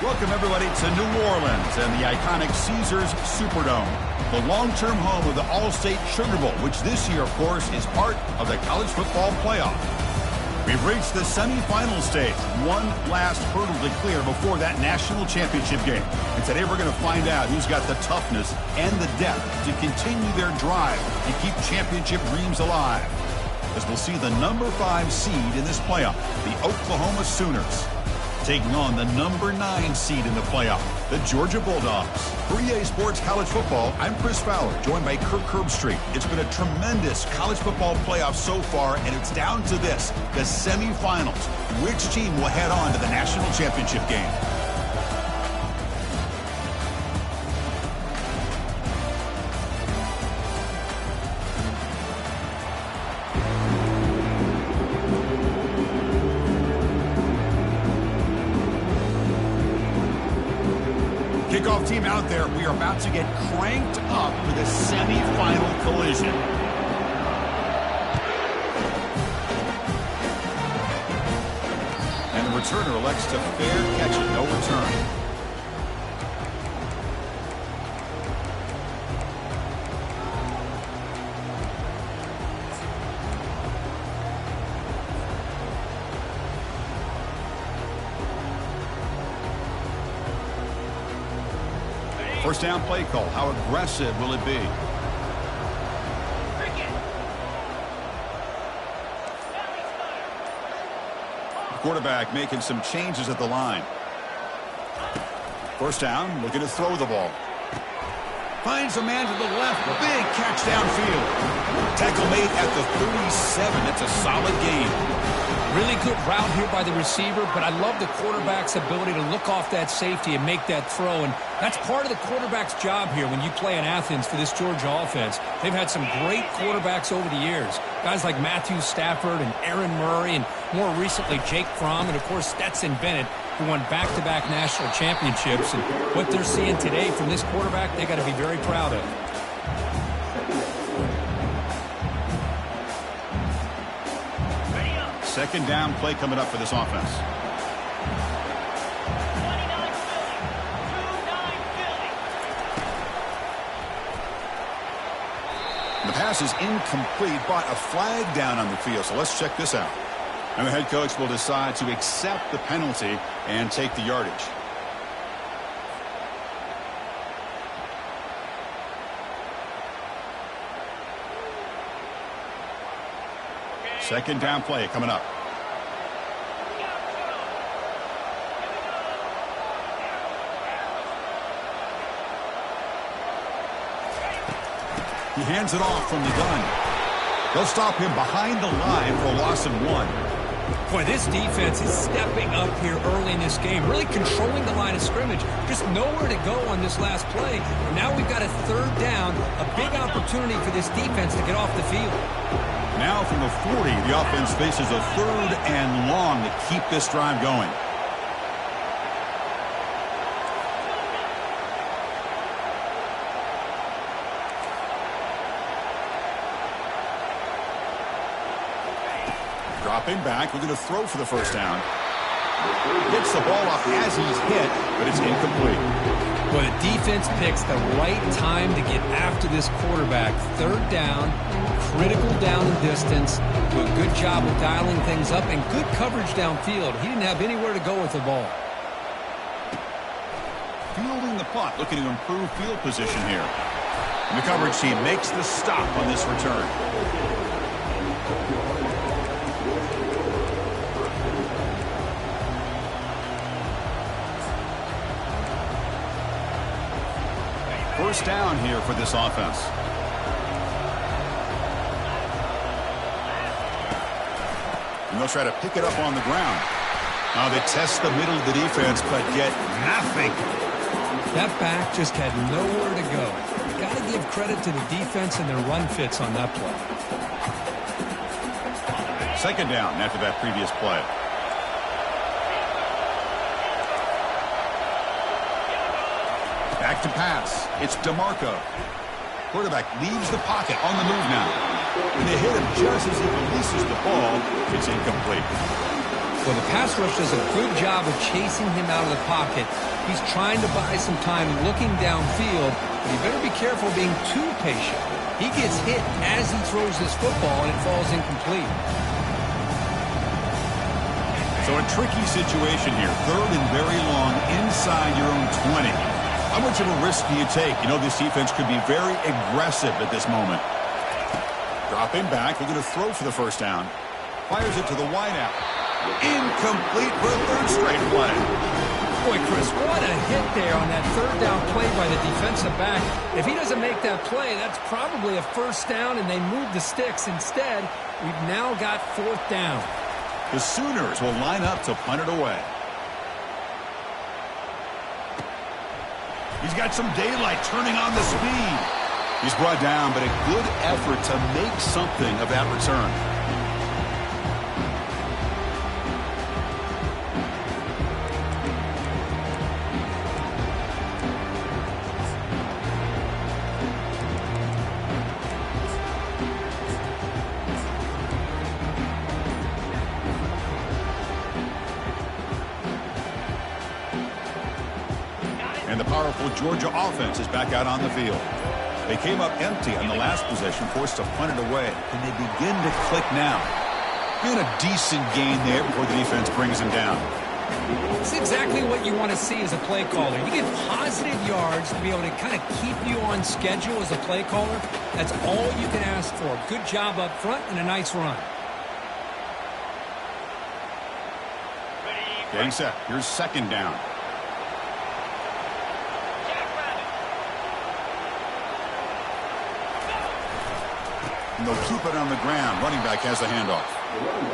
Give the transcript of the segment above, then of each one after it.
Welcome, everybody, to New Orleans and the iconic Caesars Superdome, the long-term home of the All-State Sugar Bowl, which this year, of course, is part of the college football playoff. We've reached the semifinal stage, one last hurdle to clear before that national championship game. And today we're going to find out who's got the toughness and the depth to continue their drive to keep championship dreams alive. As we'll see the number 5 seed in this playoff, the Oklahoma Sooners, taking on the number 9 seed in the playoff, the Georgia Bulldogs. For EA Sports College Football, I'm Chris Fowler, joined by Kirk Herbstreit. It's been a tremendous college football playoff so far, and it's down to this, the semifinals. Which team will head on to the national championship game? Kickoff team out there. We are about to get cranked up for the semifinal collision. And the returner elects to fair catch it. No return. First down play call. How aggressive will it be? The quarterback making some changes at the line. First down, looking to throw the ball. Finds a man to the left. Big catch downfield. Tackle made at the 37. That's a solid gain. Really good route here by the receiver, but I love the quarterback's ability to look off that safety and make that throw. And that's part of the quarterback's job here when you play in Athens for this Georgia offense. They've had some great quarterbacks over the years. Guys like Matthew Stafford and Aaron Murray, and more recently Jake Fromm, and of course Stetson Bennett, who won back-to-back national championships. And what they're seeing today from this quarterback, they got to be very proud of. Second down play coming up for this offense. The pass is incomplete, but a flag down on the field. So let's check this out. And the head coach will decide to accept the penalty and take the yardage. Second down play coming up. He hands it off from the gun. They'll stop him behind the line for a loss of 1. Boy, this defense is stepping up here early in this game, really controlling the line of scrimmage. Just nowhere to go on this last play. And now we've got a third down, a big opportunity for this defense to get off the field. Now from the 40, the offense faces a third and long to keep this drive going. Dropping back, we're going to throw for the first down. Gets the ball off as he's hit, but it's incomplete. Well, the defense picks the right time to get after this quarterback. Third down, critical down and distance. Do a good job of dialing things up and good coverage downfield. He didn't have anywhere to go with the ball. Fielding the punt, looking to improve field position here. And the coverage team makes the stop on this return. First down here for this offense. And they'll try to pick it up on the ground. Now they test the middle of the defense, but get nothing. That back just had nowhere to go. Got to give credit to the defense and their run fits on that play. Second down after that previous play. Back to pass. It's DeMarco. Quarterback leaves the pocket on the move now. And they hit him just as he releases the ball. It's incomplete. Well, the pass rush does a good job of chasing him out of the pocket. He's trying to buy some time looking downfield, but you better be careful being too patient. He gets hit as he throws this football, and it falls incomplete. So a tricky situation here. 3rd and very long inside your own 20. How much of a risk do you take? You know, this defense could be very aggressive at this moment. Dropping back, looking to throw for the first down. Fires it to the wideout. Incomplete for a 3rd straight play. Boy, Chris, what a hit there on that 3rd down play by the defensive back. If he doesn't make that play, that's probably a 1st down, and they move the sticks. Instead, we've now got 4th down. The Sooners will line up to punt it away. He's got some daylight turning on the speed. He's brought down, but a good effort to make something of that return. And the powerful Georgia offense is back out on the field. They came up empty on the last possession, forced to punt it away. And they begin to click now. And a decent gain there before the defense brings him down. It's exactly what you want to see as a play caller. You get positive yards to be able to kind of keep you on schedule as a play caller. That's all you can ask for. Good job up front and a nice run. Getting set. Here's 2nd down. And they'll keep it on the ground. Running back has the handoff.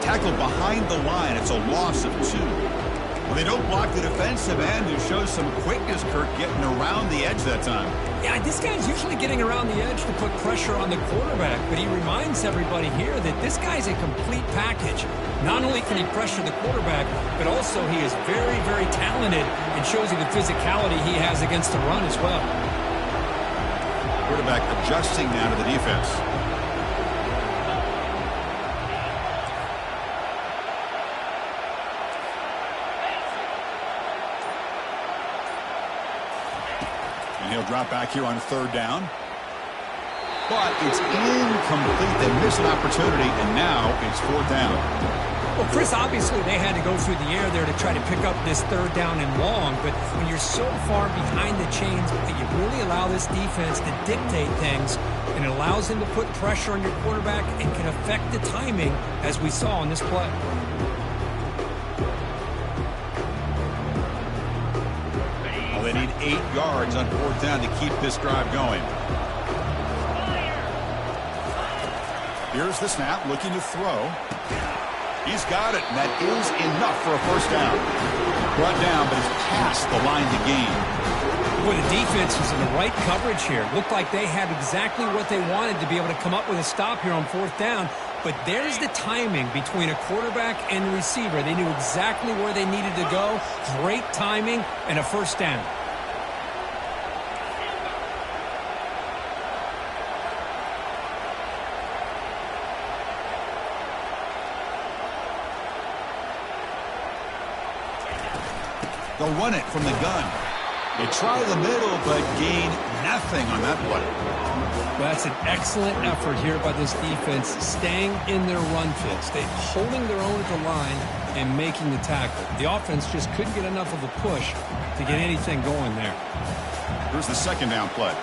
Tackled behind the line. It's a loss of 2. Well, they don't block the defensive end, who shows some quickness, Kirk, getting around the edge that time. Yeah, this guy's usually getting around the edge to put pressure on the quarterback, but he reminds everybody here that this guy's a complete package. Not only can he pressure the quarterback, but also he is very, very talented and shows you the physicality he has against the run as well. Quarterback adjusting now to the defense. And he'll drop back here on 3rd down. But it's incomplete. They missed an opportunity, and now it's 4th down. Well, Chris, obviously they had to go through the air there to try to pick up this 3rd down and long, but when you're so far behind the chains, you really allow this defense to dictate things, and it allows them to put pressure on your quarterback and can affect the timing, as we saw in this play. Well, they need 8 yards on 4th down to keep this drive going. Here's the snap, looking to throw. He's got it, and that is enough for a 1st down. Brought down, but it's past the line to gain. Boy, the defense was in the right coverage here. Looked like they had exactly what they wanted to be able to come up with a stop here on 4th down. But there's the timing between a quarterback and receiver. They knew exactly where they needed to go. Great timing and a 1st down. They'll run it from the gun. They try the middle, but gain nothing on that play. Well, that's an excellent effort here by this defense, staying in their run fits. They're holding their own at the line and making the tackle. The offense just couldn't get enough of a push to get anything going there. Here's the 2nd down play.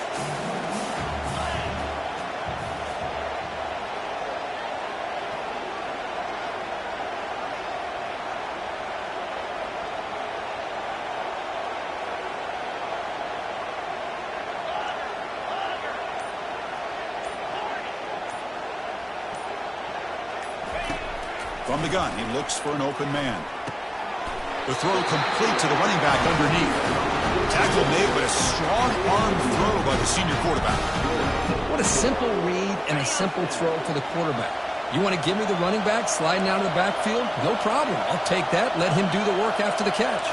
From the gun, he looks for an open man. The throw complete to the running back underneath. Tackle made, but a strong arm throw by the senior quarterback. What a simple read and a simple throw for the quarterback. You want to give me the running back sliding out of the backfield? No problem. I'll take that. Let him do the work after the catch.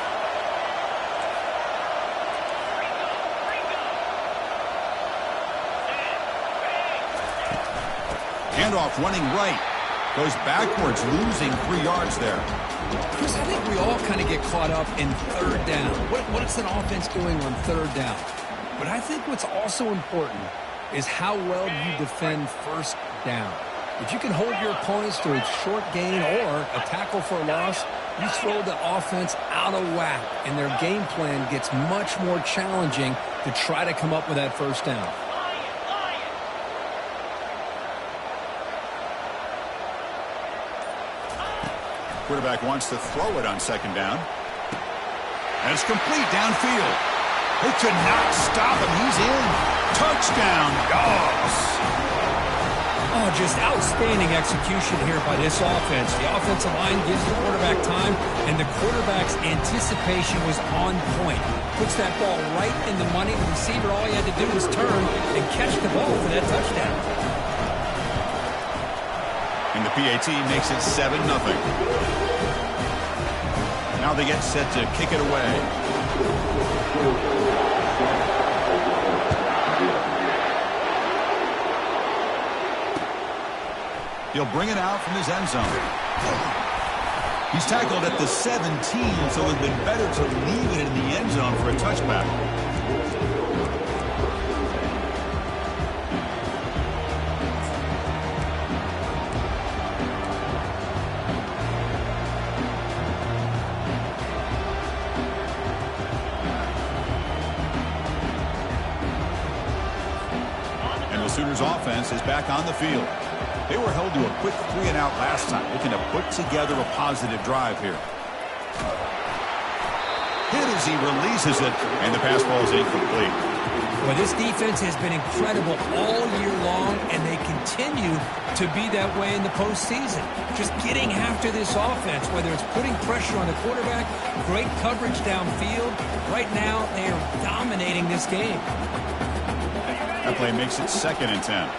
Handoff running right. Goes backwards, losing 3 yards there. Chris, I think we all kind of get caught up in third down. What's an offense doing on third down? But I think what's also important is how well you defend first down. If you can hold your opponents to a short gain or a tackle for a loss, you throw the offense out of whack, and their game plan gets much more challenging to try to come up with that first down. Quarterback wants to throw it on second down. And it's complete downfield. Who could not stop him? He's in. Touchdown, Dogs. Oh, just outstanding execution here by this offense. The offensive line gives the quarterback time, and the quarterback's anticipation was on point. Puts that ball right in the money. The receiver, all he had to do was turn and catch the ball for that touchdown. And the PAT makes it 7-0. Now they get set to kick it away. He'll bring it out from his end zone. He's tackled at the 17, so it would have been better to leave it in the end zone for a touchback. And the Sooners offense is back on the field. They were held to a quick 3-and-out last time, looking to put together a positive drive here. Hit as he releases it, and the pass ball is incomplete. Well, this defense has been incredible all year long, and they continue to be that way in the postseason. Just getting after this offense, whether it's putting pressure on the quarterback, great coverage downfield. Right now, they are dominating this game. That play makes it 2nd and 10.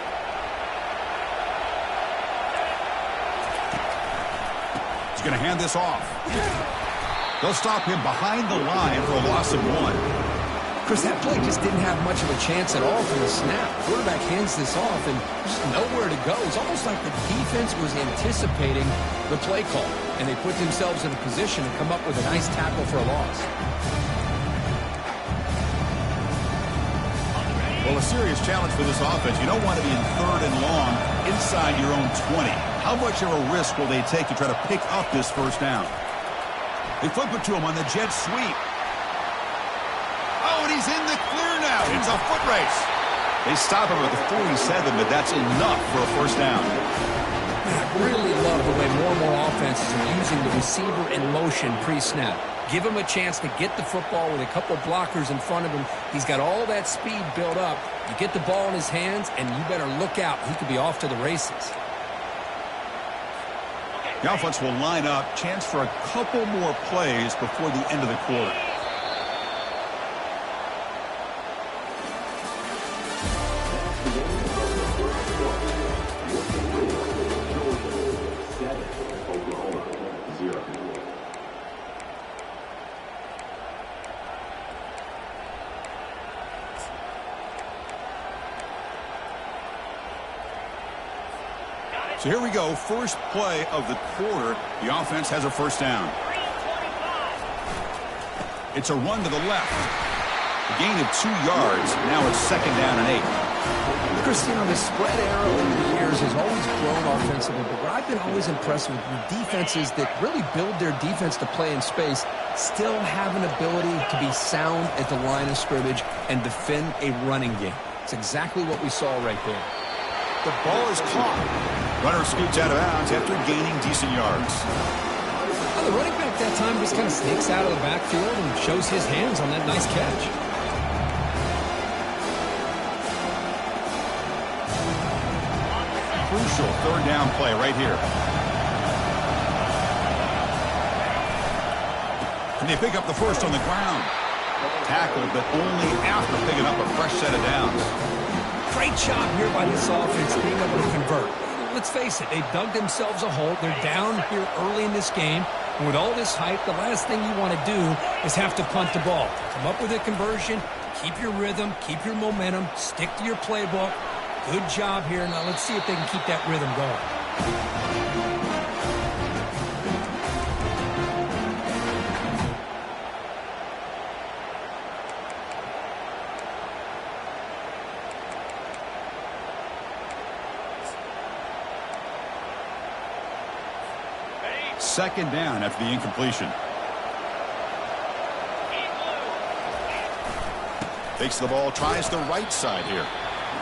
He's going to hand this off. They'll stop him behind the line for a loss of 1. Chris, that play just didn't have much of a chance at all from the snap. Quarterback hands this off and just nowhere to go. It's almost like the defense was anticipating the play call, and they put themselves in a position to come up with a nice tackle for a loss. Well, a serious challenge for this offense. You don't want to be in 3rd and long inside your own 20. How much of a risk will they take to try to pick up this first down? They flip it to him on the jet sweep. Oh, and he's in the clear now. It's a foot race. They stop him at the 47, but that's enough for a first down. I really love the way more and more offenses are using the receiver in motion pre-snap. Give him a chance to get the football with a couple blockers in front of him. He's got all that speed built up. You get the ball in his hands, and you better look out. He could be off to the races. The offense will line up. Chance for a couple more plays before the end of the quarter. So here we go, first play of the quarter. The offense has a first down. It's a run to the left. A gain of 2 yards. Now it's 2nd down and 8. Chris, you know, the spread arrow over the years has always grown offensively, but what I've been always impressed with defenses that really build their defense to play in space still have an ability to be sound at the line of scrimmage and defend a running game. It's exactly what we saw right there. The ball is caught. Runner scoots out of bounds after gaining decent yards. Well, the running back that time just kind of sneaks out of the backfield and shows his hands on that nice catch. Crucial 3rd down play right here. And they pick up the first on the ground. Tackled, but only after picking up a fresh set of downs. Great job here by this offense being able to convert. Let's face it, they dug themselves a hole. They're down here early in this game. And with all this hype, the last thing you want to do is have to punt the ball. Come up with a conversion, keep your rhythm, keep your momentum, stick to your playbook. Good job here. Now let's see if they can keep that rhythm going. second down after the incompletion. Takes the ball, tries the right side here.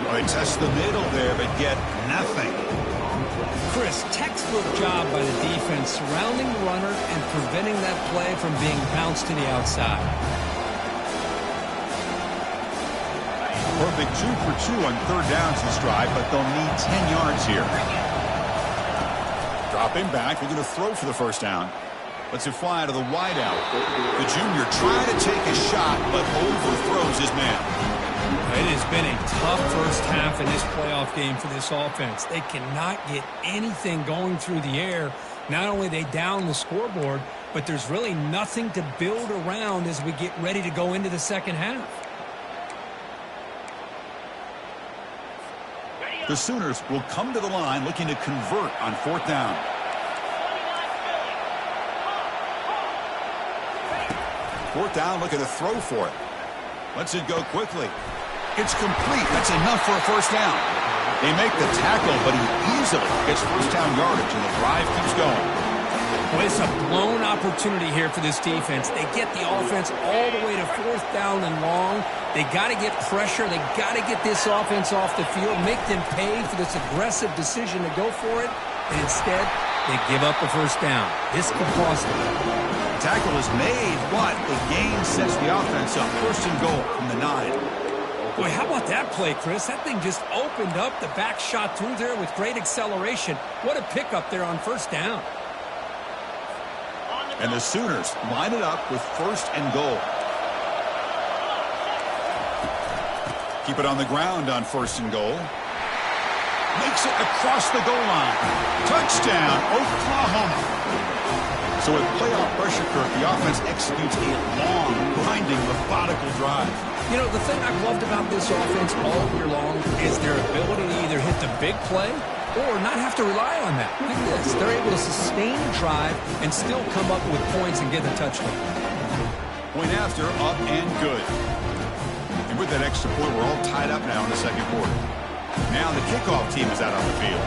Well, they test the middle there, but get nothing. Chris, textbook job by the defense surrounding the runner and preventing that play from being bounced to the outside. Perfect 2 for 2 on third downs this drive, but they'll need 10 yards here. Dropping back, they're going to throw for the first down. Lets it fly out of the wideout. The junior trying to take a shot, but overthrows his man. It has been a tough first half in this playoff game for this offense. They cannot get anything going through the air. Not only they down the scoreboard, but there's really nothing to build around as we get ready to go into the second half. The Sooners will come to the line looking to convert on fourth down. Fourth down, looking to throw for it. Lets it go quickly. It's complete. That's enough for a first down. They make the tackle, but he easily gets first down yardage, and the drive keeps going. Well, it's a blown opportunity here for this defense. They get the offense all the way to fourth down and long. They got to get pressure. They got to get this offense off the field, make them pay for this aggressive decision to go for it. And instead, they give up the first down. This could cost them. The tackle is made, but the gain sets the offense up. First and goal from the 9. Boy, how about that play, Chris? That thing just opened up. The back shot through there with great acceleration. What a pickup there on first down. And the Sooners line it up with first and goal. Keep it on the ground on first and goal. Makes it across the goal line. Touchdown, Oklahoma. So with playoff pressure, Kirk, the offense executes a long, grinding, methodical drive. You know, the thing I've loved about this offense all year long is their ability to either hit the big play or not have to rely on that. Look at this. They're able to sustain a drive and still come up with points and get a touchdown. Point after, up and good. And with that extra point, we're all tied up now in the second quarter. Now the kickoff team is out on the field.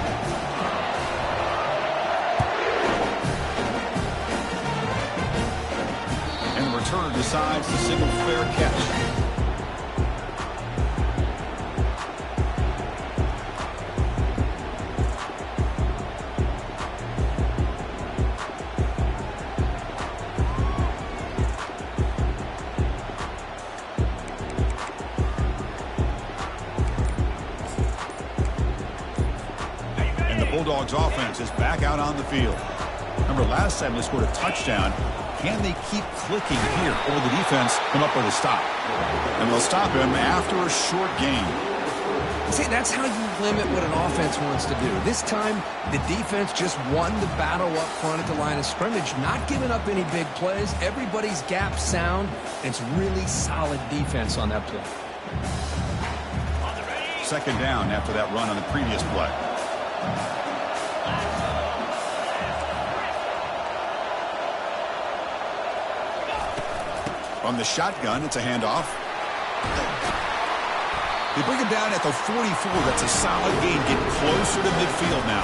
And the returner decides to signal fair catch. Bulldogs offense is back out on the field. Remember, last time they scored a touchdown. Can they keep clicking here, or will the defense come up with a stop? And they'll stop him after a short gain. See, that's how you limit what an offense wants to do. This time, the defense just won the battle up front at the line of scrimmage, not giving up any big plays. Everybody's gap sound, and it's really solid defense on that play. Second down after that run on the previous play. From the shotgun, it's a handoff. They bring him down at the 44. That's a solid gain. Get closer to midfield now.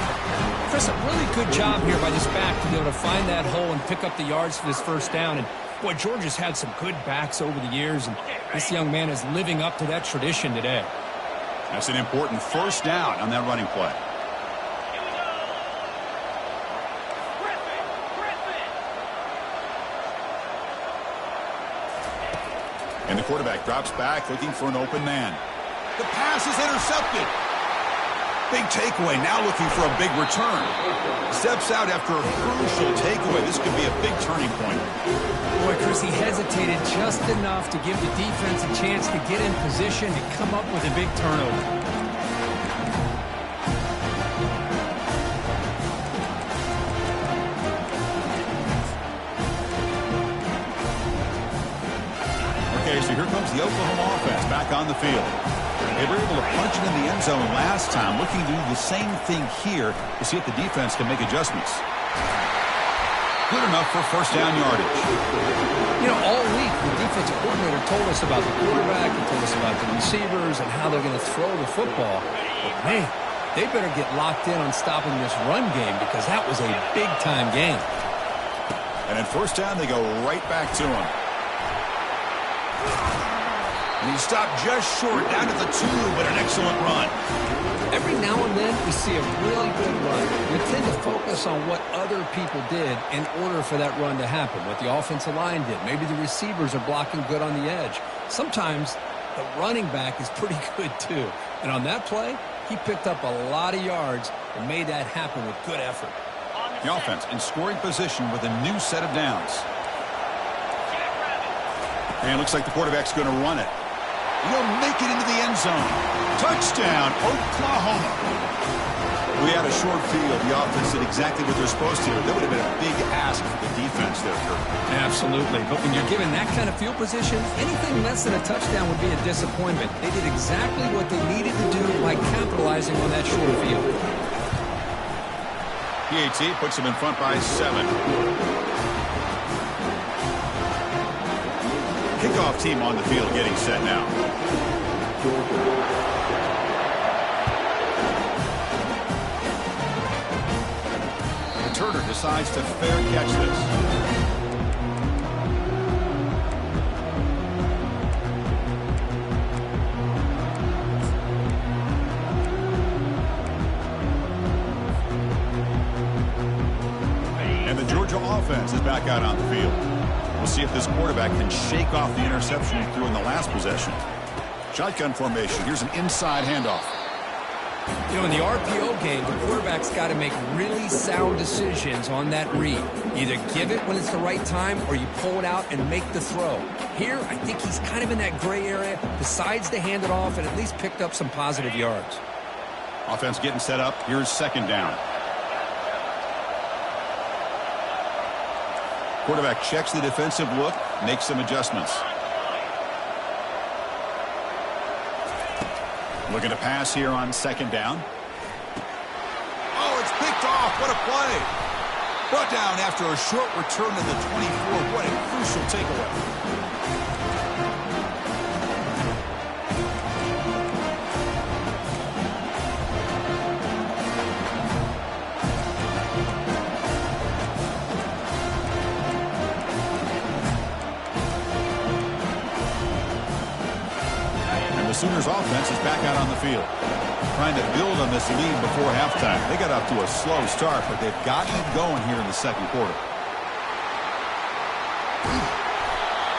Chris, a really good job here by this back to be able to find that hole and pick up the yards for this first down. And, boy, Georgia's had some good backs over the years, and this young man is living up to that tradition today. That's an important first down on that running play. And the quarterback drops back looking for an open man. The pass is intercepted. Big takeaway, now looking for a big return. Steps out after a crucial takeaway. This could be a big turning point. Boy, Chris, he hesitated just enough to give the defense a chance to get in position to come up with a big turnover. Okay, so here comes the Oklahoma offense back on the field. They were able to punch it in the end zone last time, looking to do the same thing here to see if the defense can make adjustments. Good enough for first down yardage. You know, all week the defensive coordinator told us about the quarterback, he told us about the receivers and how they're going to throw the football. But man, they better get locked in on stopping this run game because that was a big-time game. And at first down, they go right back to him. And he stopped just short, down to the 2, but an excellent run. Every now and then, we see a really good run. We tend to focus on what other people did in order for that run to happen, what the offensive line did. Maybe the receivers are blocking good on the edge. Sometimes the running back is pretty good, too. And on that play, he picked up a lot of yards and made that happen with good effort. The offense in scoring position with a new set of downs. And it looks like the quarterback's going to run it. He'll make it into the end zone. Touchdown, Oklahoma. We had a short field. The offense did exactly what they're supposed to. That would have been a big ask for the defense there, Kirk. Absolutely. But when you're given that kind of field position, anything less than a touchdown would be a disappointment. They did exactly what they needed to do by capitalizing on that short field. PAT puts them in front by 7. Kickoff team on the field getting set now. Returner decides to fair catch this. And the Georgia offense is back out on the field. We'll see if this quarterback can shake off the interception he threw in the last possession. Shotgun formation. Here's an inside handoff. You know, in the RPO game, the quarterback's got to make really sound decisions on that read. Either give it when it's the right time or you pull it out and make the throw. Here, I think he's kind of in that gray area, decides to hand it off and at least picked up some positive yards. Offense getting set up. Here's second down. Quarterback checks the defensive look, makes some adjustments. Looking to pass here on second down. Oh, it's picked off. What a play. Brought down after a short return to the 24. What a crucial takeaway. Sooners offense is back out on the field, trying to build on this lead before halftime. They got off to a slow start, but they've gotten it going here in the second quarter.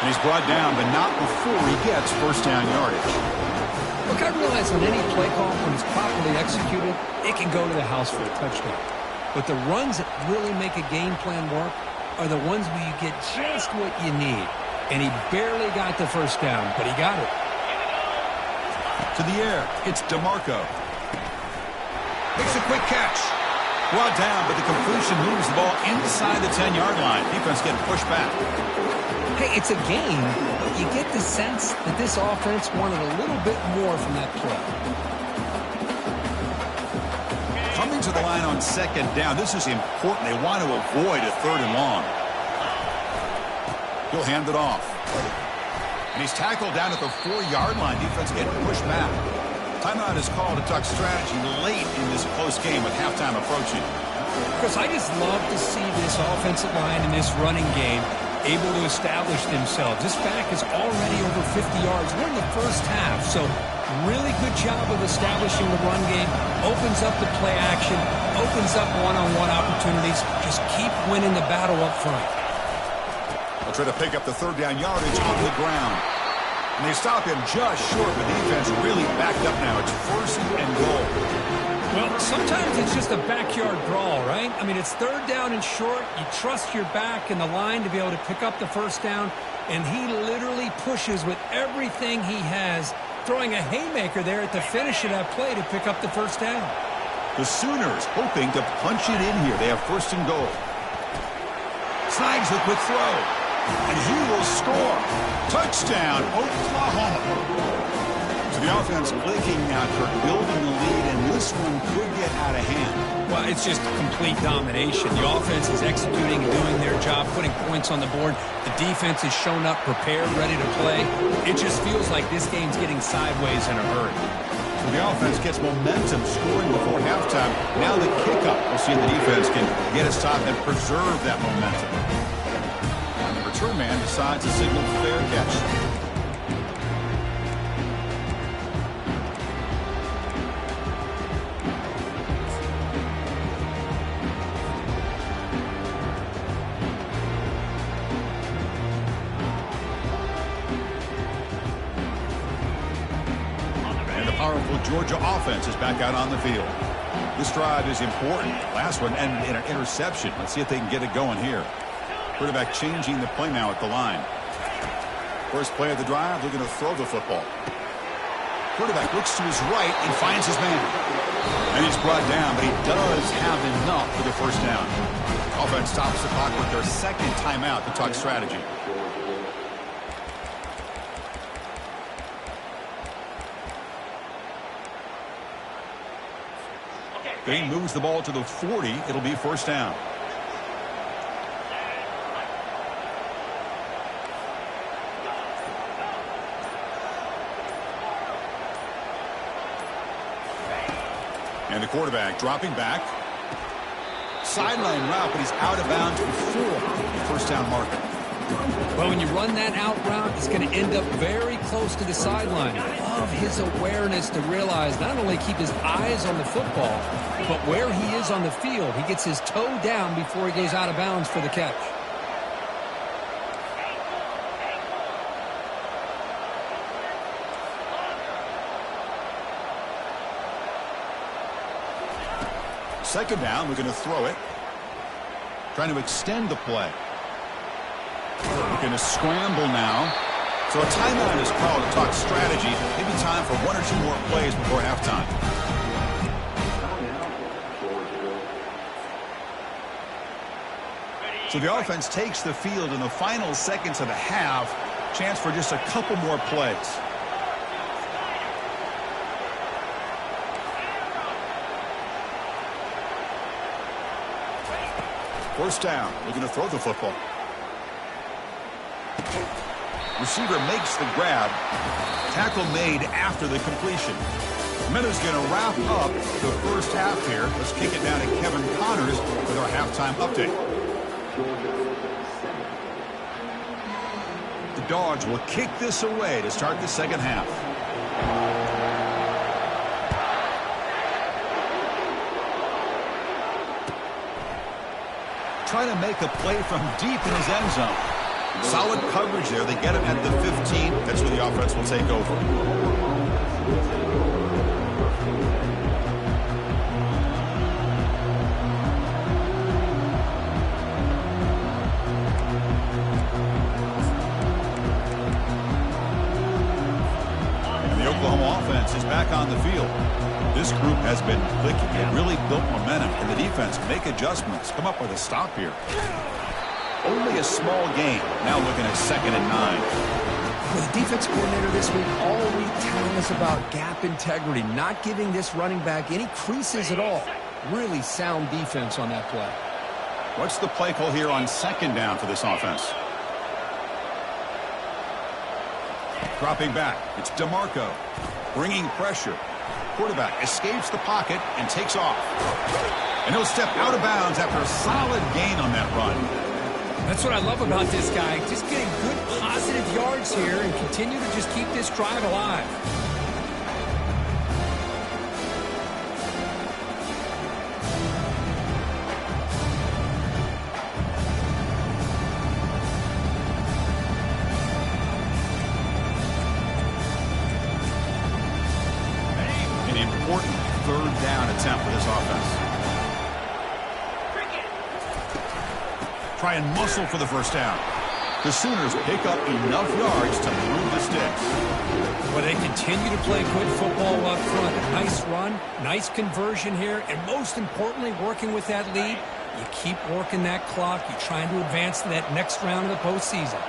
And he's brought down, but not before he gets first down yardage. Look, I realize on any play call, when it's properly executed, it can go to the house for a touchdown. But the runs that really make a game plan work are the ones where you get just what you need. And he barely got the first down, but he got it. To the air, it's DeMarco. Makes a quick catch. Brought down, but the completion moves the ball inside the 10-yard line. Defense getting pushed back. Hey, it's a game, but you get the sense that this offense wanted a little bit more from that play. Coming to the line on second down. This is important. They want to avoid a third and long. He'll hand it off. And he's tackled down at the 4-yard line. Defense getting pushed back. Timeout is called to talk strategy late in this close game with halftime approaching. Chris, I just love to see this offensive line in this running game able to establish themselves. This back is already over 50 yards. We're in the first half, so really good job of establishing the run game. Opens up the play action, opens up one-on-one opportunities. Just keep winning the battle up front. They'll try to pick up the third down yardage on the ground. And they stop him just short. The defense really backed up now. It's first and goal. Well, sometimes it's just a backyard brawl, right? I mean, it's third down and short. You trust your back and the line to be able to pick up the first down. And he literally pushes with everything he has, throwing a haymaker there at the finish of that play to pick up the first down. The Sooners hoping to punch it in here. They have first and goal. Snides the quick throw. And he will score. Touchdown, Oklahoma. So the offense clicking now, Kirk, building the lead, and this one could get out of hand. Well, it's just complete domination. The offense is executing and doing their job, putting points on the board. The defense has shown up, prepared, ready to play. It just feels like this game's getting sideways in a hurry. So the offense gets momentum, scoring before halftime. Now the kickoff. We'll see if the defense can get a stop and preserve that momentum. return man decides to signal fair catch. Powerful Georgia offense is back out on the field. This drive is important. Last one ended in an interception. Let's see if they can get it going here. Quarterback changing the play now at the line. First play of the drive, they're going to throw the football. Quarterback looks to his right and finds his man. And he's brought down, but he does have enough for the first down. Offense stops the clock with their second timeout to talk strategy. He moves the ball to the 40. It'll be first down. And the quarterback dropping back. Sideline route, but he's out of bounds before the first down marker. Well, when you run that out route, it's going to end up very close to the sideline. I love his awareness to realize not only keep his eyes on the football, but where he is on the field. He gets his toe down before he goes out of bounds for the catch. Second down, we're going to throw it. Trying to extend the play. We're going to scramble now. So a timeout is called to talk strategy. Maybe time for one or two more plays before halftime. So the offense takes the field in the final seconds of the half. Chance for just a couple more plays. First down. We're going to throw the football. Receiver makes the grab. Tackle made after the completion. Meadows going to wrap up the first half here. Let's kick it down to Kevin Connors with our halftime update. The Dogs will kick this away to start the second half. Trying to make a play from deep in his end zone. Solid coverage there. They get him at the 15. That's where the offense will take over. And the Oklahoma offense is back on the field. This group has been clicking. It really built momentum, and the defense make adjustments. Come up with a stop here. Only a small game. Now looking at 2nd and 9. Well, the defense coordinator this week all week telling us about gap integrity, not giving this running back any creases at all. Really sound defense on that play. What's the play call here on 2nd down for this offense? Dropping back. It's DeMarco. Bringing pressure. Quarterback escapes the pocket and takes off. And he'll step out of bounds after a solid gain on that run. That's what I love about this guy. Just getting good positive yards here and continue to just keep this drive alive. An important 3rd down attempt for this offense. Try and muscle for the first down. The Sooners pick up enough yards to move the sticks. Well, they continue to play good football up front. A nice run, nice conversion here, and most importantly, working with that lead, you keep working that clock. You're trying to advance to that next round of the postseason.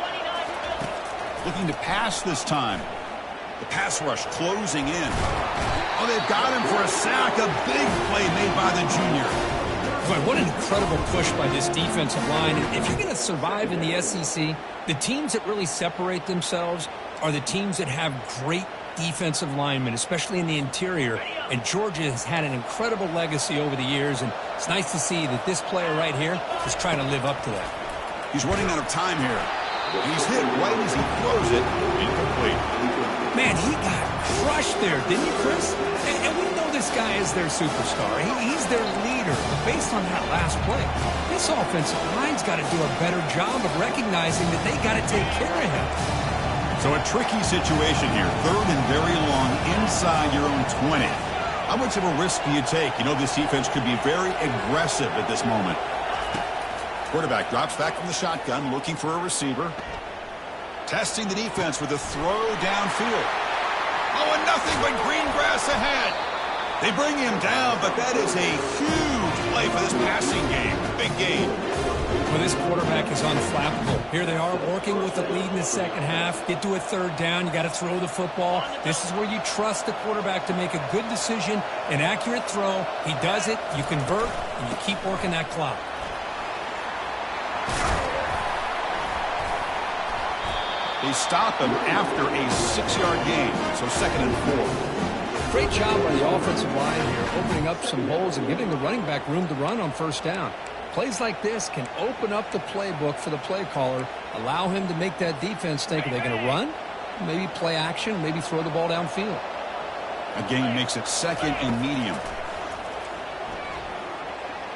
Looking to pass this time. The pass rush closing in. Oh, they've got him for a sack. A big play made by the junior. Boy, what an incredible push by this defensive line. And if you're going to survive in the SEC, the teams that really separate themselves are the teams that have great defensive linemen, especially in the interior. And Georgia has had an incredible legacy over the years, and it's nice to see that this player right here is trying to live up to that. He's running out of time here. He's hit right as he throws it. Incomplete. Man, he got crushed there, didn't he, Chris? And we know this guy is their superstar. He's their leader. But based on that last play, this offensive line's got to do a better job of recognizing that they got to take care of him. So a tricky situation here. 3rd and very long inside your own 20. How much of a risk do you take? You know this defense could be very aggressive at this moment. Quarterback drops back from the shotgun, looking for a receiver. Testing the defense with a throw downfield. Oh, and nothing but green grass ahead. They bring him down, but that is a huge play for this passing game. Big gain. Well, this quarterback is unflappable. Here they are working with the lead in the second half. Get to a 3rd down. You got to throw the football. This is where you trust the quarterback to make a good decision, an accurate throw. He does it. You convert, and you keep working that clock. They stop him after a 6-yard gain, so 2nd and 4. Great job by the offensive line here, opening up some holes and giving the running back room to run on 1st down. Plays like this can open up the playbook for the play caller, allow him to make that defense think, are they going to run? Maybe play action, maybe throw the ball downfield. A gain makes it 2nd and medium.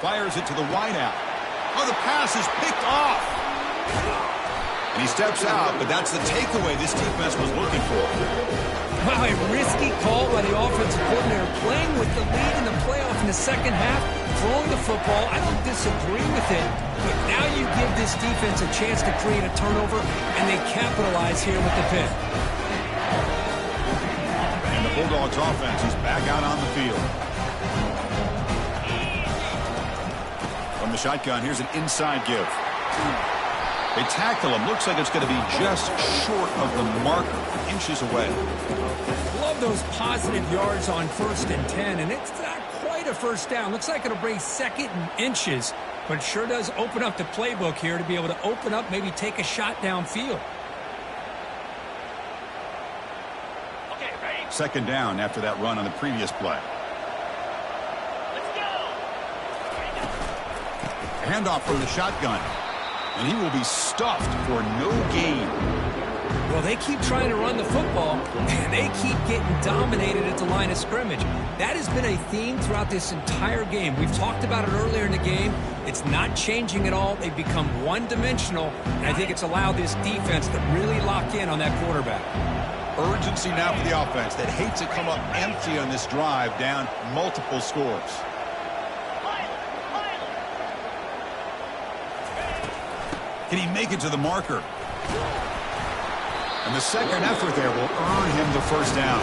Fires it to the wideout. Oh, the pass is picked off. And he steps out, but that's the takeaway this defense was looking for. Wow, a risky call by the offensive coordinator, playing with the lead in the playoff in the second half, throwing the football. I don't disagree with it, but now you give this defense a chance to create a turnover, and they capitalize here with the pick. And the Bulldogs offense is back out on the field. From the shotgun, here's an inside give. They tackle him. Looks like it's going to be just short of the marker, inches away. Love those positive yards on 1st and 10, and it's not quite a 1st down. Looks like it'll bring 2nd and inches, but it sure does open up the playbook here to be able to open up, maybe take a shot downfield. Okay, ready? 2nd down after that run on the previous play. Let's go. Handoff from the shotgun. And he will be stuffed for no gain. Well, they keep trying to run the football, and they keep getting dominated at the line of scrimmage. That has been a theme throughout this entire game. We've talked about it earlier in the game. It's not changing at all. They've become one-dimensional, and I think it's allowed this defense to really lock in on that quarterback. Urgency now for the offense that hates to come up empty on this drive, down multiple scores. Can he make it to the marker? And the second effort there will earn him the 1st down.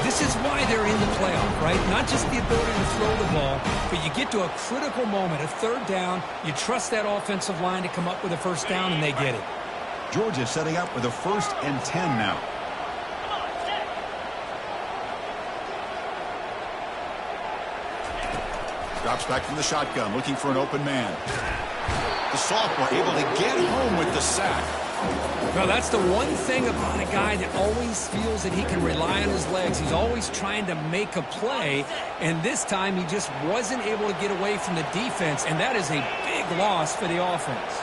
This is why they're in the playoff, right? Not just the ability to throw the ball, but you get to a critical moment, a 3rd down. You trust that offensive line to come up with a 1st down, and they get it. Georgia setting up with a 1st and 10 now. Drops back from the shotgun, looking for an open man. The sophomore able to get home with the sack. Well, that's the one thing about a guy that always feels that he can rely on his legs. He's always trying to make a play, and this time he just wasn't able to get away from the defense, and that is a big loss for the offense.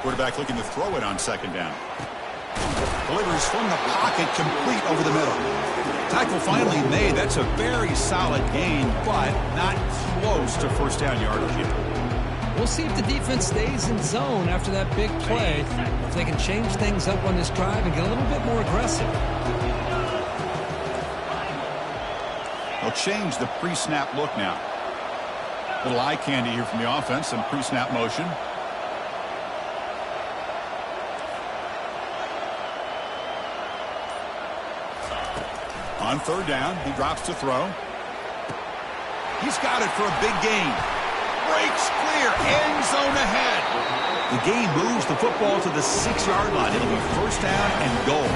Quarterback looking to throw it on 2nd down. Delivers from the pocket, complete over the middle. Tackle finally made. That's a very solid gain, but not close to 1st down yardage yet. We'll see if the defense stays in zone after that big play, if they can change things up on this drive and get a little bit more aggressive. They'll change the pre-snap look now. Little eye candy here from the offense, some pre-snap motion. On 3rd down, he drops to throw. He's got it for a big gain. Breaks clear, end zone ahead. The game moves the football to the 6-yard line. It'll be 1st down and goal.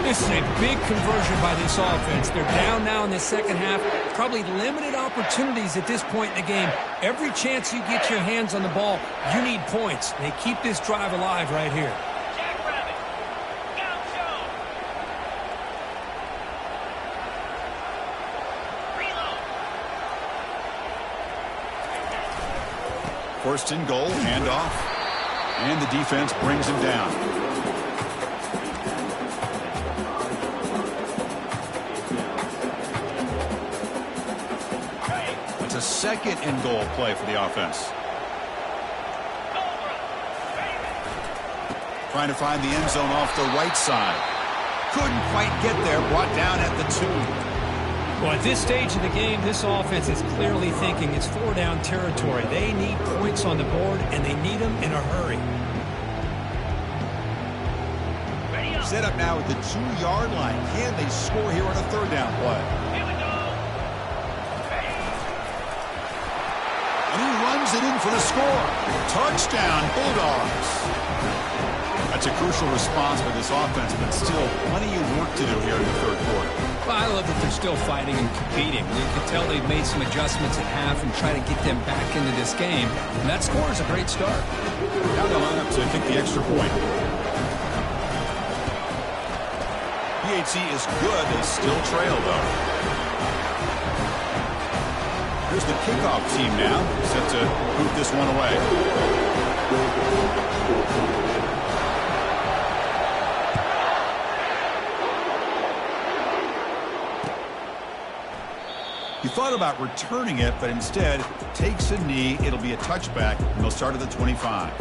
This is a big conversion by this offense. They're down now in the second half. Probably limited opportunities at this point in the game. Every chance you get your hands on the ball, you need points. They keep this drive alive right here. First and goal, handoff. And the defense brings him down. It's a second and goal play for the offense. Trying to find the end zone off the right side. Couldn't quite get there. Brought down at the 2. Well, at this stage of the game, this offense is clearly thinking it's 4-down territory. They need points on the board, and they need them in a hurry. Set up now at the 2-yard line. Can they score here on a 3rd down play? Here we go. And he runs it in for the score. Touchdown, Bulldogs. That's a crucial response for this offense, but still plenty of work to do here in the 3rd quarter. Well, I love that they're still fighting and competing. You can tell they've made some adjustments at half and try to get them back into this game. And that score is a great start. Now they'll line up to kick the extra point. PHC is good. They still trail, though. Here's the kickoff team now, set to boot this one away. He thought about returning it, but instead takes a knee. It'll be a touchback, and they'll start at the 25.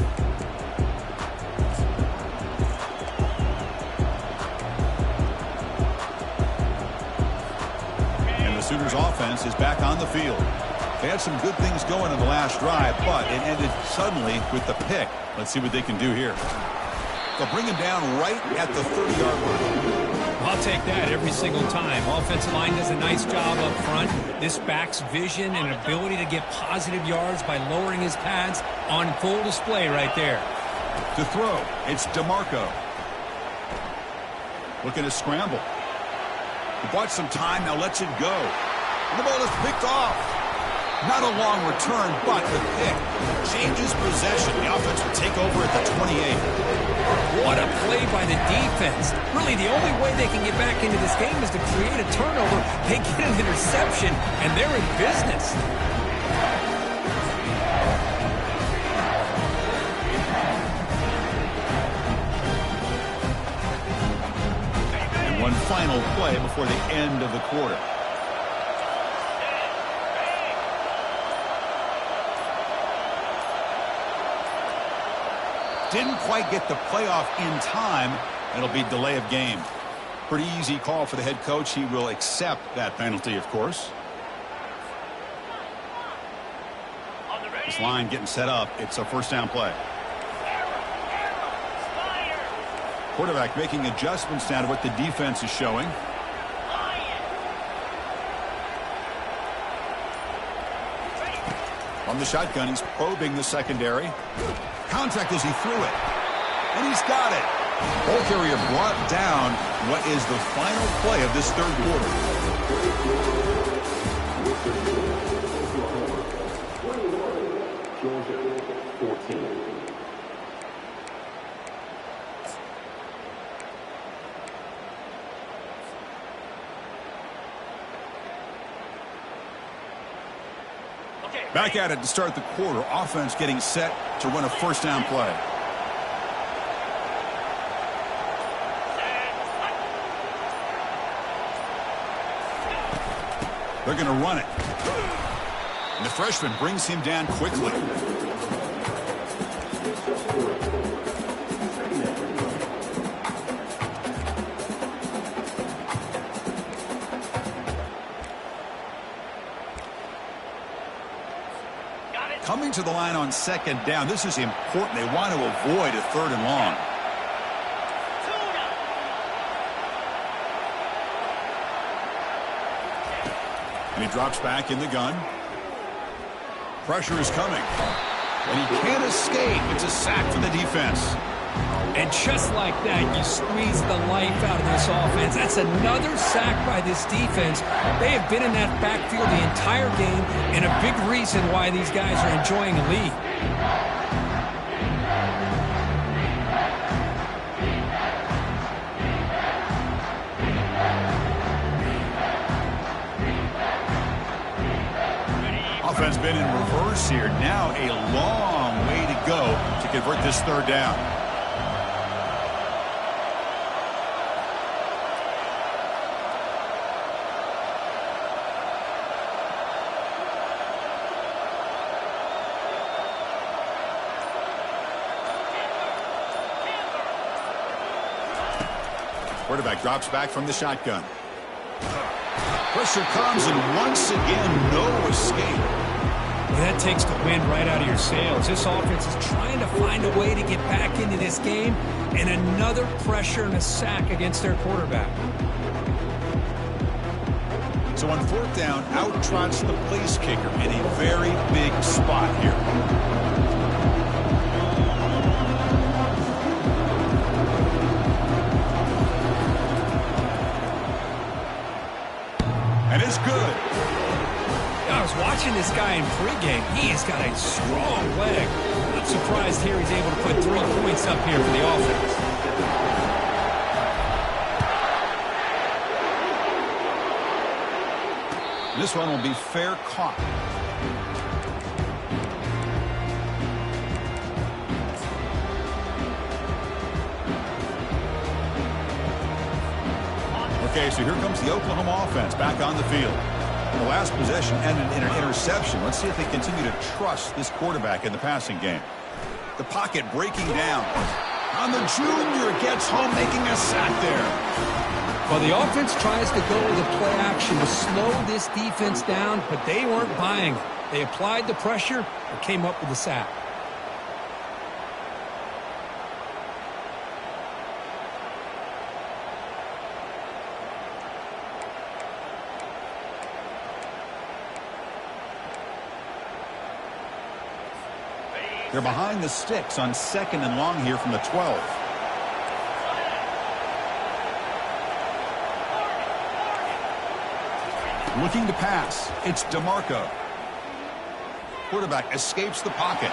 And the Sooners offense is back on the field. They had some good things going in the last drive, but it ended suddenly with the pick. Let's see what they can do here. They'll bring him down right at the 30-yard line. I'll take that every single time. Offensive line does a nice job up front. This back's vision and ability to get positive yards by lowering his pads on full display right there. To throw, it's DeMarco. Looking to scramble. He bought some time, now lets it go. And the ball is picked off. Not a long return, but the pick changes possession. The offense will take over at the 28. What a play by the defense. Really, the only way they can get back into this game is to create a turnover. They get an interception, and they're in business. And one final play before the end of the quarter. Didn't quite get the playoff in time. It'll be delay of game. Pretty easy call for the head coach. He will accept that penalty, of course. This line getting set up. It's a 1st down play. Quarterback making adjustments now to what the defense is showing. From the shotgun, he's probing the secondary. Contact as he threw it. And he's got it. Ball carrier brought down. What is the final play of this 3rd quarter? Back at it to start the quarter. Offense getting set to run a 1st down play. They're going to run it. And the freshman brings him down quickly. Coming to the line on 2nd down. This is important. They want to avoid a 3rd and long. And he drops back in the gun. Pressure is coming. And he can't escape. It's a sack for the defense. And just like that, you squeeze the life out of this offense. That's another sack by this defense. They have been in that backfield the entire game, and a big reason why these guys are enjoying a lead. offense been in reverse here. Now a long way to go to convert this third down. Quarterback drops back from the shotgun. Pressure comes, and once again, no escape. Well, that takes the wind right out of your sails. This offense is trying to find a way to get back into this game, and another pressure and a sack against their quarterback. So on fourth down, out trots the place kicker in a very big spot here. And it's good. I was watching this guy in pregame. He has got a strong leg. I'm surprised here he's able to put 3 points up here for the offense. This one will be fair caught. Okay, so here comes the Oklahoma offense back on the field. The last possession ended in an interception. Let's see if they continue to trust this quarterback in the passing game. The pocket breaking down. On the junior, gets home, making a sack there. Well, the offense tries to go with a play action to slow this defense down, but they weren't buying. They applied the pressure and came up with the sack. They're behind the sticks on 2nd and long here from the 12. Looking to pass. It's DeMarco. Quarterback escapes the pocket.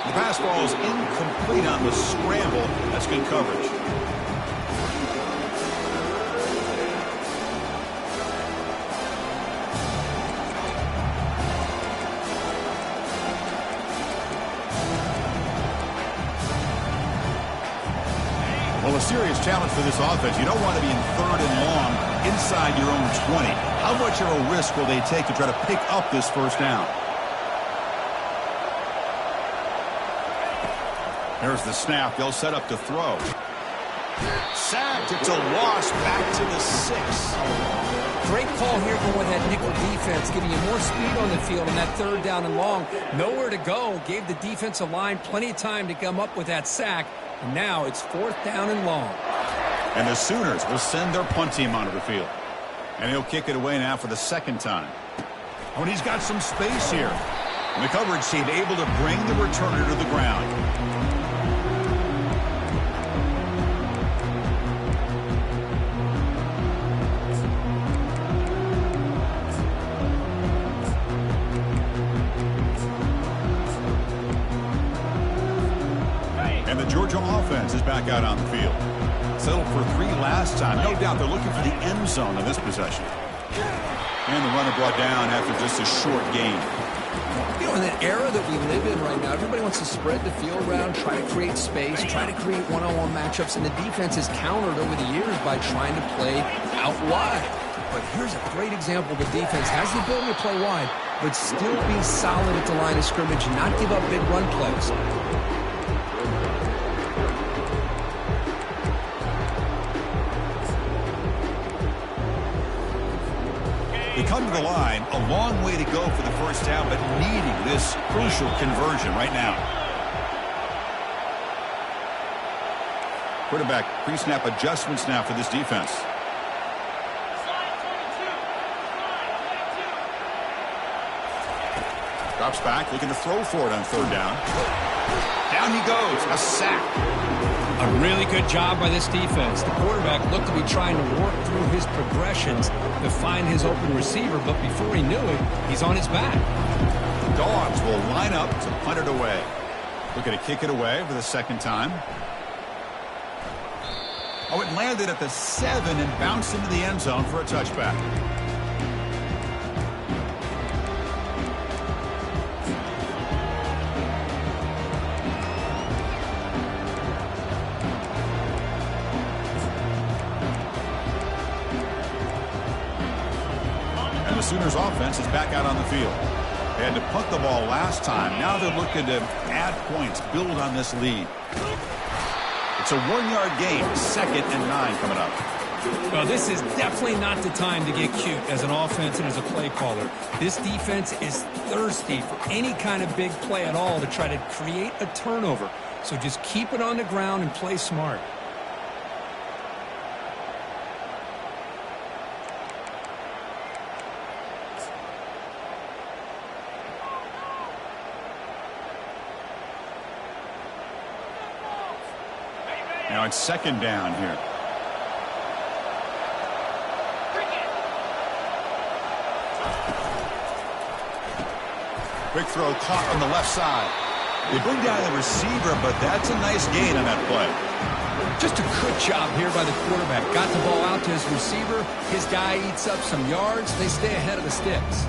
The pass ball is incomplete on the scramble. That's good coverage. Well, a serious challenge for this offense. You don't want to be in 3rd and long inside your own 20. How much of a risk will they take to try to pick up this first down? There's the snap. They'll set up to throw. Sacked. It's a loss back to the 6. Great call here going with that nickel defense, giving you more speed on the field on that 3rd down and long. Nowhere to go. Gave the defensive line plenty of time to come up with that sack. And now it's 4th down and long. And the Sooners will send their punt team onto the field. And he'll kick it away now for the 2nd time. Oh, and he's got some space here. And the coverage team able to bring the returner to the ground. And the Georgia offense is back out on the field. Settled for 3 last time. No doubt they're looking for the end zone on this possession. And the runner brought down after just a short gain. You know, in that era that we live in right now, everybody wants to spread the field around, try to create space, try to create one-on-one matchups, and the defense has countered over the years by trying to play out wide. But here's a great example. The defense has the ability to play wide, but still be solid at the line of scrimmage and not give up big run plays. They come to the line, a long way to go for the first down, but needing this crucial conversion right now. Quarterback pre-snap adjustments now for this defense. Drops back, looking to throw for it on 3rd down. Down he goes, a sack. A really good job by this defense. The quarterback looked to be trying to work through his progressions to find his open receiver, but before he knew it, he's on his back. Dogs will line up to punt it away. Looking to kick it away for the 2nd time. Oh, it landed at the 7 and bounced into the end zone for a touchback. Sooners offense is back out on the field. They had to punt the ball last time. Now they're looking to add points, build on this lead. It's a 1-yard gain, 2nd and 9 coming up. Well, this is definitely not the time to get cute as an offense and as a play caller. This defense is thirsty for any kind of big play at all to try to create a turnover. So just keep it on the ground and play smart. Now it's 2nd down here. Quick throw caught on the left side. They bring down the receiver, but that's a nice gain on that play. Just a good job here by the quarterback. Got the ball out to his receiver. His guy eats up some yards. They stay ahead of the sticks.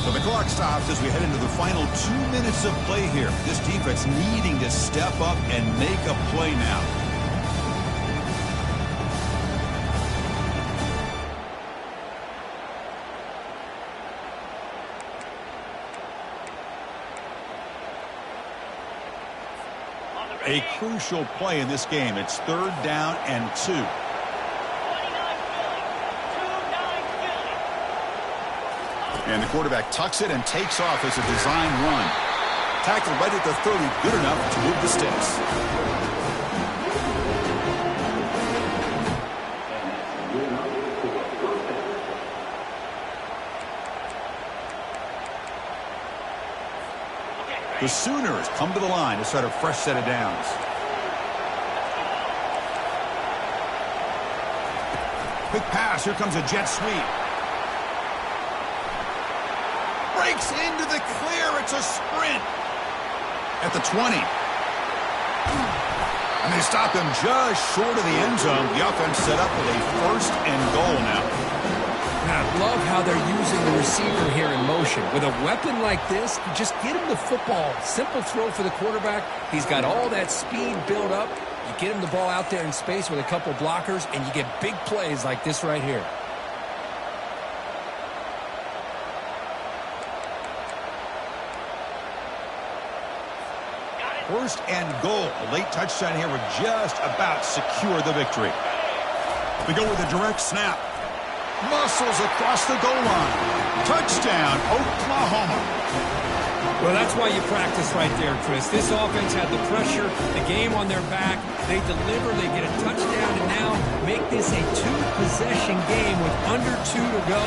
So the clock stops as we head into the final 2 minutes of play here. This defense needing to step up and make a play now. A crucial play in this game. It's 3rd down and 2. And the quarterback tucks it and takes off as a design run. Tackle right at the 30, good enough to move the sticks. The Sooners come to the line to start a fresh set of downs. Quick pass. Here comes a jet sweep. Breaks into the clear. It's a sprint. At the 20. And they stop him just short of the end zone. The offense set up with a 1st and goal now. I love how they're using the receiver here in motion. With a weapon like this, you just get him the football. Simple throw for the quarterback. He's got all that speed built up. You get him the ball out there in space with a couple blockers, and you get big plays like this right here. First and goal. A late touchdown here would just about secure the victory. We go with a direct snap. Muscles across the goal line. Touchdown, Oklahoma. Well, that's why you practice right there, Chris. This offense had the pressure, the game on their back. They deliver, they get a touchdown, and now make this a 2-possession game with under 2 to go.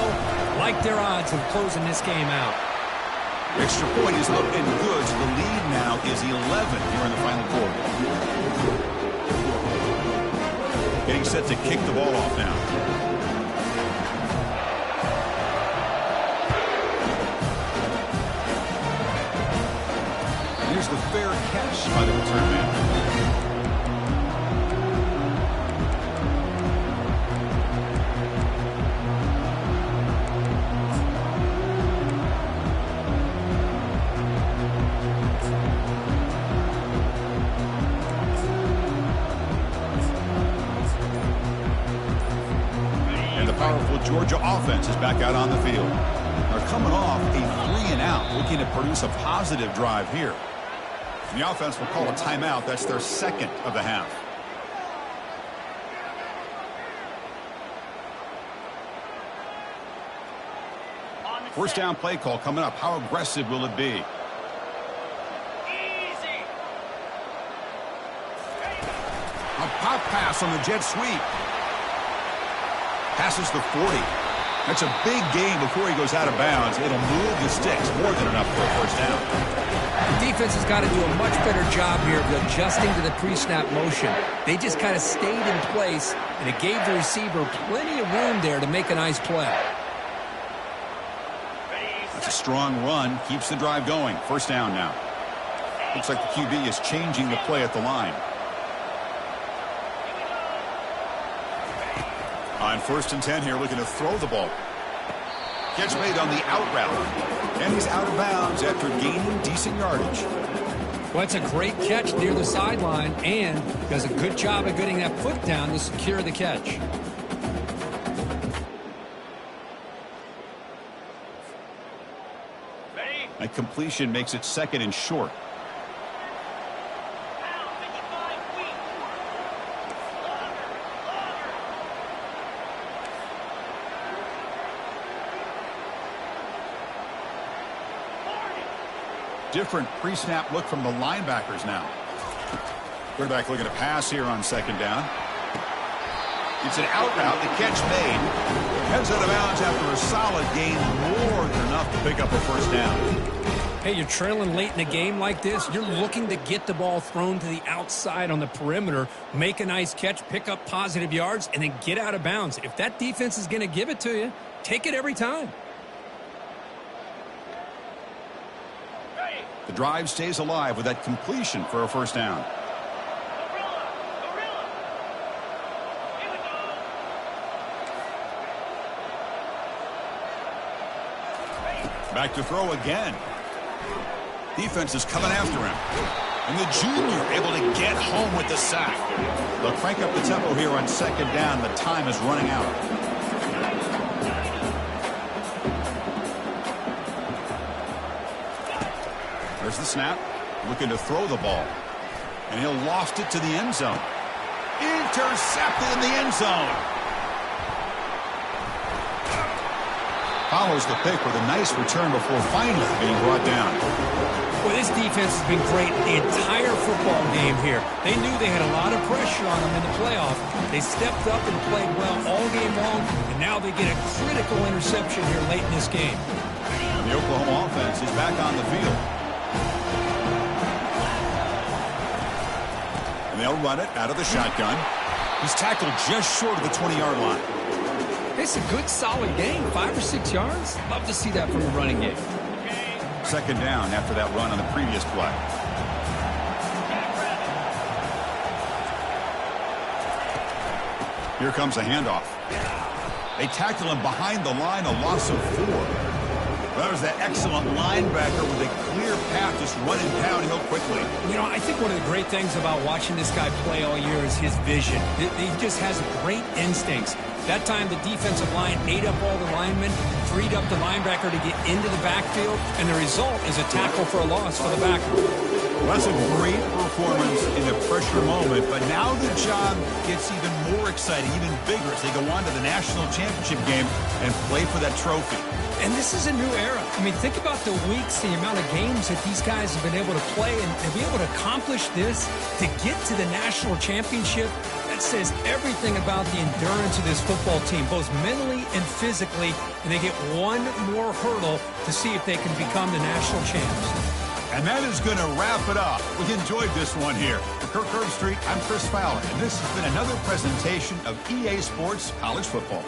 Like their odds of closing this game out. Extra point is looking good. So the lead now is 11 here in the final quarter. Getting set to kick the ball off now. Here's the fair catch by the return man. And the powerful Georgia offense is back out on the field. They're coming off a 3-and-out, looking to produce a positive drive here. The offense will call a timeout. That's their 2nd of the half. First down play call coming up. How aggressive will it be? A pop pass on the jet sweep. Passes the 40. That's a big gain before he goes out of bounds. It'll move the sticks more than enough for a first down. The defense has got to do a much better job here of adjusting to the pre-snap motion. They just kind of stayed in place, and it gave the receiver plenty of room there to make a nice play. That's a strong run. Keeps the drive going. First down now. Looks like the QB is changing the play at the line. On 1st and 10 here, looking to throw the ball. Catch made on the out route. And he's out of bounds after gaining decent yardage. Well, it's a great catch near the sideline and does a good job of getting that foot down to secure the catch. Ready? A completion makes it 2nd and short. Now, 55 feet. Longer. Different pre-snap look from the linebackers now. Quarterback looking to pass here on 2nd down. It's an out route. The catch made. Heads out of bounds after a solid gain, more than enough to pick up a 1st down. Hey, you're trailing late in a game like this. You're looking to get the ball thrown to the outside on the perimeter, make a nice catch, pick up positive yards, and then get out of bounds. If that defense is going to give it to you, take it every time. The drive stays alive with that completion for a 1st down. Gorilla. Here we go. Back to throw again. Defense is coming after him. And the junior able to get home with the sack. They'll crank up the tempo here on 2nd down. The time is running out. There's the snap. Looking to throw the ball. And he'll loft it to the end zone. Intercepted in the end zone. Follows the pick with a nice return before finally being brought down. Well, this defense has been great the entire football game here. They knew they had a lot of pressure on them in the playoff. They stepped up and played well all game long, and now they get a critical interception here late in this game. And the Oklahoma offense is back on the field. And they'll run it out of the shotgun. He's tackled just short of the 20-yard line. It's a good, solid game, 5 or 6 yards. Love to see that from the running game. 2nd down after that run on the previous play. Here comes a handoff. They tackle him behind the line, a loss of 4. That was that excellent linebacker with a clear path, just running downhill quickly. You know, I think one of the great things about watching this guy play all year is his vision. He just has great instincts. That time, the defensive line ate up all the linemen, freed up the linebacker to get into the backfield, and the result is a tackle for a loss for the backer. Well, that's a great performance in a pressure moment, but now the job gets even more exciting, even bigger as they go on to the national championship game and play for that trophy. And this is a new era. I mean, think about the weeks, the amount of games that these guys have been able to play, and to be able to accomplish this, to get to the national championship, that says everything about the endurance of this football team, both mentally and physically, and they get one more hurdle to see if they can become the national champs. And that is going to wrap it up. We enjoyed this one here. For Kirk Herbstreit, I'm Chris Fowler, and this has been another presentation of EA Sports College Football.